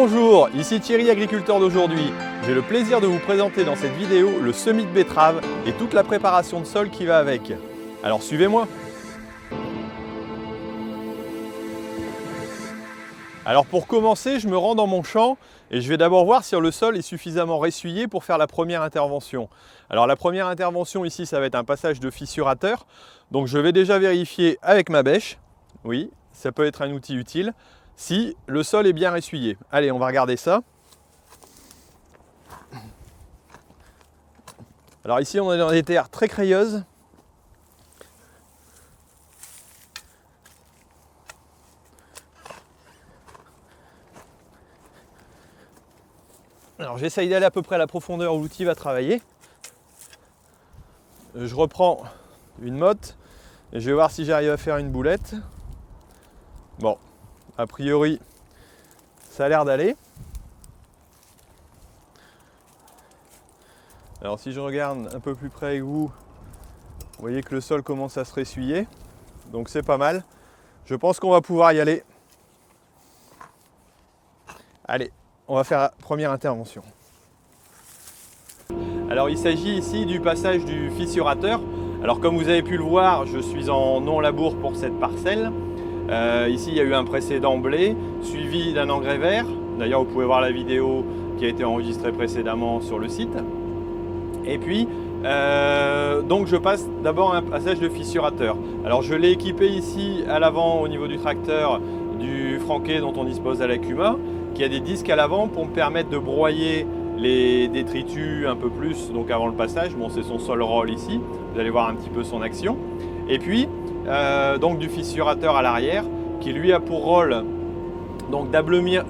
Bonjour, ici Thierry, agriculteur d'aujourd'hui. J'ai le plaisir de vous présenter dans cette vidéo le semis de betterave et toute la préparation de sol qui va avec. Alors suivez-moi. Alors pour commencer, je me rends dans mon champ et je vais d'abord voir si le sol est suffisamment ressuyé pour faire la première intervention. Alors la première intervention ici, ça va être un passage de fissurateur. Donc je vais déjà vérifier avec ma bêche, oui, ça peut être un outil utile, si le sol est bien ressuyé. Allez, on va regarder ça. Alors ici, on est dans des terres très crayeuses. Alors j'essaye d'aller à peu près à la profondeur où l'outil va travailler. Je reprends une motte et je vais voir si j'arrive à faire une boulette. Bon, a priori, ça a l'air d'aller. Alors si je regarde un peu plus près avec vous, vous voyez que le sol commence à se ressuyer. Donc c'est pas mal. Je pense qu'on va pouvoir y aller. Allez, on va faire la première intervention. Alors il s'agit ici du passage du fissurateur. Alors comme vous avez pu le voir, je suis en non-labour pour cette parcelle. Ici il y a eu un précédent blé, suivi d'un engrais vert. D'ailleurs vous pouvez voir la vidéo qui a été enregistrée précédemment sur le site. Et puis, donc je passe d'abord un passage de fissurateur. Alors je l'ai équipé ici à l'avant au niveau du tracteur du Franquet dont on dispose à l'Acuma, qui a des disques à l'avant pour me permettre de broyer les détritus un peu plus donc avant le passage. Bon, c'est son sol roll ici, vous allez voir un petit peu son action. Et puis donc du fissurateur à l'arrière qui lui a pour rôle donc d'ameublir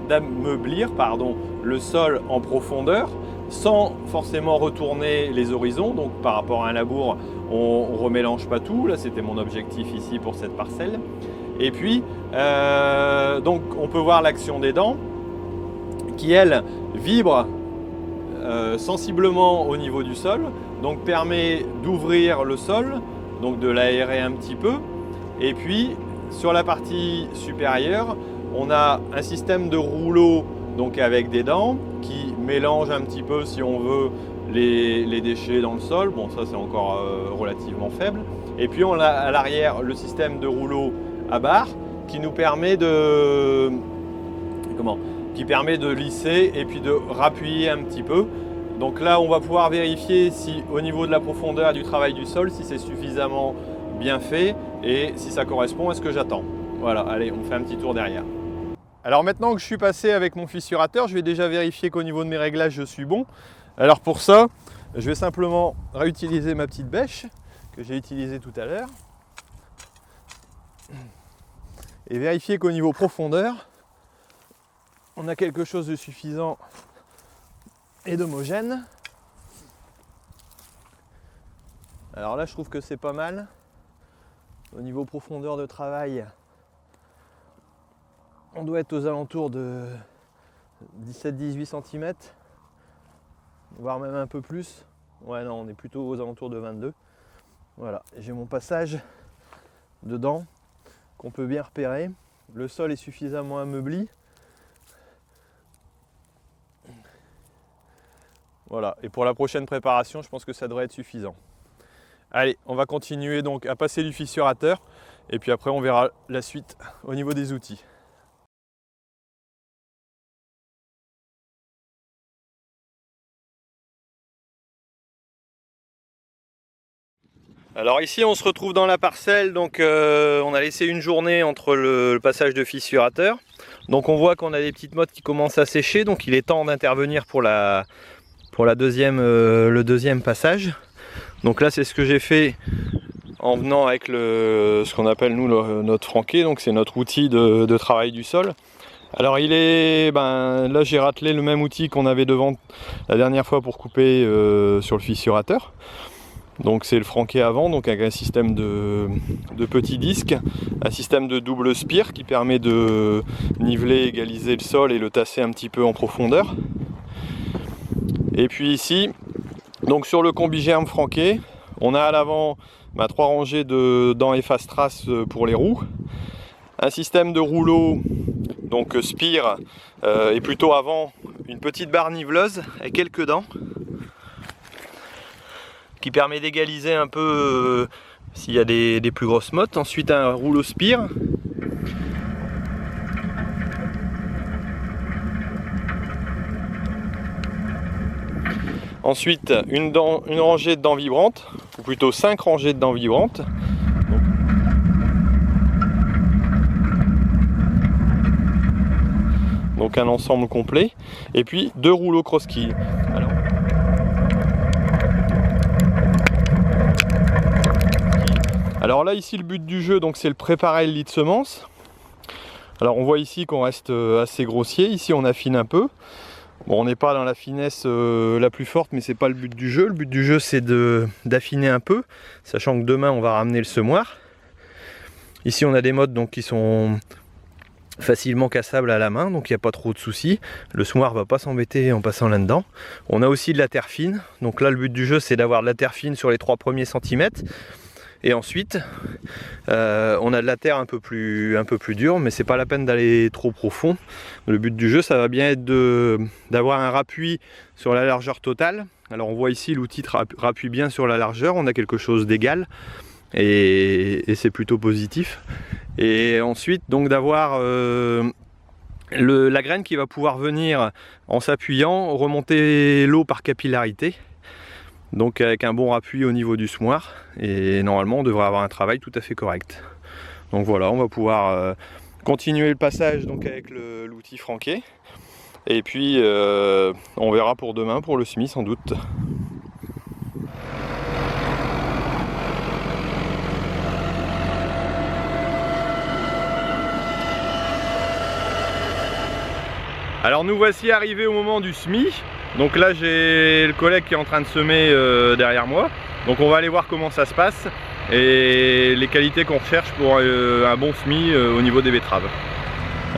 le sol en profondeur sans forcément retourner les horizons. Donc par rapport à un labour, on ne remélange pas tout. Là, c'était mon objectif ici pour cette parcelle. Et puis donc on peut voir l'action des dents qui elle vibre sensiblement au niveau du sol, donc permet d'ouvrir le sol, donc de l'aérer un petit peu. Et puis sur la partie supérieure, on a un système de rouleau donc avec des dents qui mélange un petit peu, si on veut, les déchets dans le sol. Bon, ça c'est encore relativement faible. Et puis on a à l'arrière le système de rouleau à barre qui nous permet de lisser et puis de rappuyer un petit peu. Donc là on va pouvoir vérifier si au niveau de la profondeur du travail du sol, si c'est suffisamment bien fait et si ça correspond à ce que j'attends. Voilà, allez, on fait un petit tour derrière. Alors maintenant que je suis passé avec mon fissurateur, je vais déjà vérifier qu'au niveau de mes réglages je suis bon. Alors pour ça, je vais simplement réutiliser ma petite bêche que j'ai utilisée tout à l'heure et vérifier qu'au niveau profondeur, on a quelque chose de suffisant et d'homogène. Alors là, je trouve que c'est pas mal. Au niveau profondeur de travail, on doit être aux alentours de 17-18 cm, voire même un peu plus. Ouais, non, on est plutôt aux alentours de 22. Voilà, j'ai mon passage dedans qu'on peut bien repérer. Le sol est suffisamment ameubli. Voilà, et pour la prochaine préparation, je pense que ça devrait être suffisant. Allez, on va continuer donc à passer du fissurateur et puis après on verra la suite au niveau des outils. Alors ici on se retrouve dans la parcelle, donc on a laissé une journée entre le passage de fissurateur. Donc on voit qu'on a des petites mottes qui commencent à sécher, donc il est temps d'intervenir pour le deuxième passage. Donc là c'est ce que j'ai fait en venant avec ce qu'on appelle nous notre Franquet, donc c'est notre outil de travail du sol. Alors là j'ai ratelé le même outil qu'on avait devant la dernière fois pour couper sur le fissurateur. Donc c'est le Franquet avant, donc avec un système de petits disques, un système de double spire qui permet de niveler, égaliser le sol et le tasser un petit peu en profondeur. Et puis ici, donc sur le combigerme Franquet, on a à l'avant 3 rangées de dents efface-traces pour les roues, un système de rouleau donc spire et plutôt avant une petite barre niveleuse avec quelques dents qui permet d'égaliser un peu s'il y a des plus grosses mottes. Ensuite un rouleau spire. Ensuite une rangée de dents vibrantes, ou plutôt 5 rangées de dents vibrantes. Donc un ensemble complet. Et puis 2 rouleaux cross-quilles. Alors là ici le but du jeu c'est le préparer le lit de semence. Alors on voit ici qu'on reste assez grossier, ici on affine un peu. Bon, on n'est pas dans la finesse la plus forte, mais c'est pas le but du jeu. Le but du jeu c'est d'affiner un peu, sachant que demain on va ramener le semoir. Ici on a des mottes qui sont facilement cassables à la main, donc il n'y a pas trop de soucis. Le semoir va pas s'embêter en passant là-dedans. On a aussi de la terre fine, donc là le but du jeu c'est d'avoir de la terre fine sur les 3 premiers centimètres. Et ensuite, on a de la terre un peu plus dure, mais c'est pas la peine d'aller trop profond. Le but du jeu, ça va bien être d'avoir un rappui sur la largeur totale. Alors on voit ici l'outil rappuie bien sur la largeur, on a quelque chose d'égal et c'est plutôt positif. Et ensuite, donc d'avoir la graine qui va pouvoir venir en s'appuyant, remonter l'eau par capillarité. Donc avec un bon appui au niveau du semoir, et normalement on devrait avoir un travail tout à fait correct. Donc voilà, on va pouvoir continuer le passage avec l'outil Franquet, et puis on verra pour demain pour le semis sans doute. Alors nous voici arrivés au moment du semis. Donc là j'ai le collègue qui est en train de semer derrière moi. Donc on va aller voir comment ça se passe et les qualités qu'on recherche pour un bon semis au niveau des betteraves.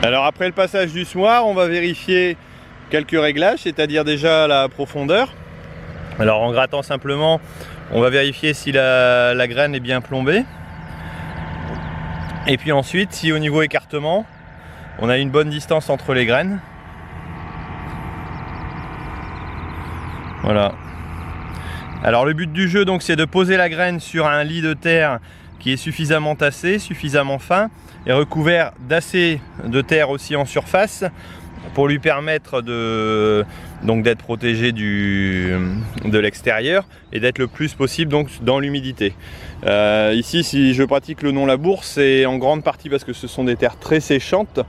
Alors après le passage du semoir, on va vérifier quelques réglages, c'est-à-dire déjà la profondeur. Alors en grattant simplement, on va vérifier si la graine est bien plombée. Et puis ensuite, si au niveau écartement, on a une bonne distance entre les graines. Voilà. Alors le but du jeu c'est de poser la graine sur un lit de terre qui est suffisamment tassé, suffisamment fin et recouvert d'assez de terre aussi en surface pour lui permettre d'être protégé de l'extérieur et d'être le plus possible dans l'humidité. Ici si je pratique le non-labour, c'est en grande partie parce que ce sont des terres très séchantes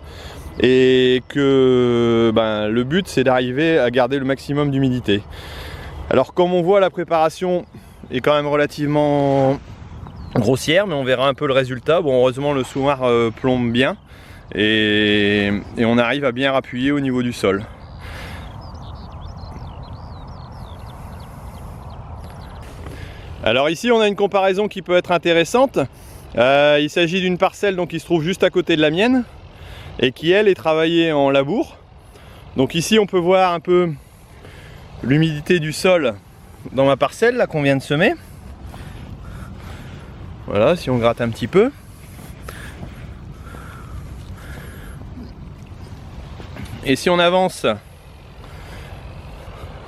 et que le but c'est d'arriver à garder le maximum d'humidité. Alors comme on voit, la préparation est quand même relativement grossière, mais on verra un peu le résultat. Bon, heureusement le semoir plombe bien et on arrive à bien appuyer au niveau du sol. Alors ici on a une comparaison qui peut être intéressante. Il s'agit d'une parcelle qui se trouve juste à côté de la mienne et qui elle est travaillée en labour. Donc ici on peut voir un peu l'humidité du sol dans ma parcelle là qu'on vient de semer. Voilà, si on gratte un petit peu. Et si on avance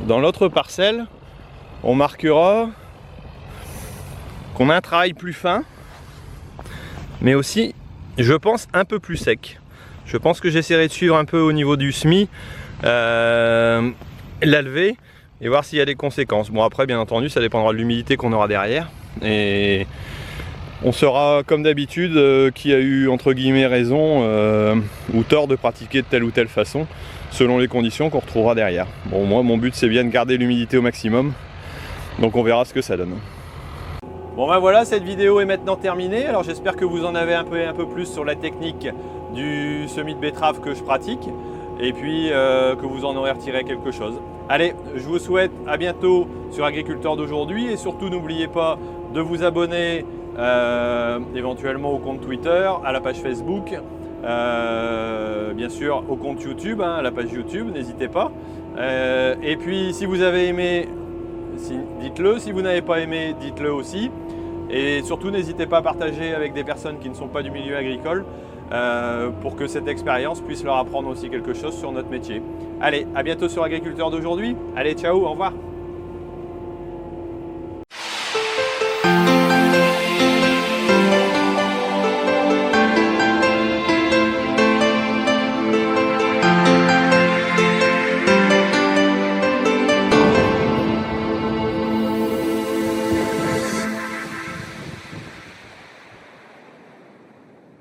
dans l'autre parcelle, on marquera qu'on a un travail plus fin, mais aussi, je pense, un peu plus sec. Je pense que j'essaierai de suivre un peu au niveau du semis, la lever et voir s'il y a des conséquences. Bon après bien entendu ça dépendra de l'humidité qu'on aura derrière et on saura comme d'habitude qui a eu entre guillemets raison ou tort de pratiquer de telle ou telle façon selon les conditions qu'on retrouvera derrière. Bon, moi mon but c'est bien de garder l'humidité au maximum, donc on verra ce que ça donne. Bon voilà, cette vidéo est maintenant terminée. Alors j'espère que vous en avez un peu plus sur la technique du semis de betterave que je pratique et puis que vous en aurez retiré quelque chose. Allez, je vous souhaite à bientôt sur Agriculteur d'aujourd'hui et surtout n'oubliez pas de vous abonner éventuellement au compte Twitter, à la page Facebook, bien sûr au compte YouTube, à la page YouTube, n'hésitez pas. Et puis si vous avez aimé, dites-le, si vous n'avez pas aimé, dites-le aussi. Et surtout, n'hésitez pas à partager avec des personnes qui ne sont pas du milieu agricole pour que cette expérience puisse leur apprendre aussi quelque chose sur notre métier. Allez, à bientôt sur Agriculteur d'aujourd'hui. Allez, ciao, au revoir.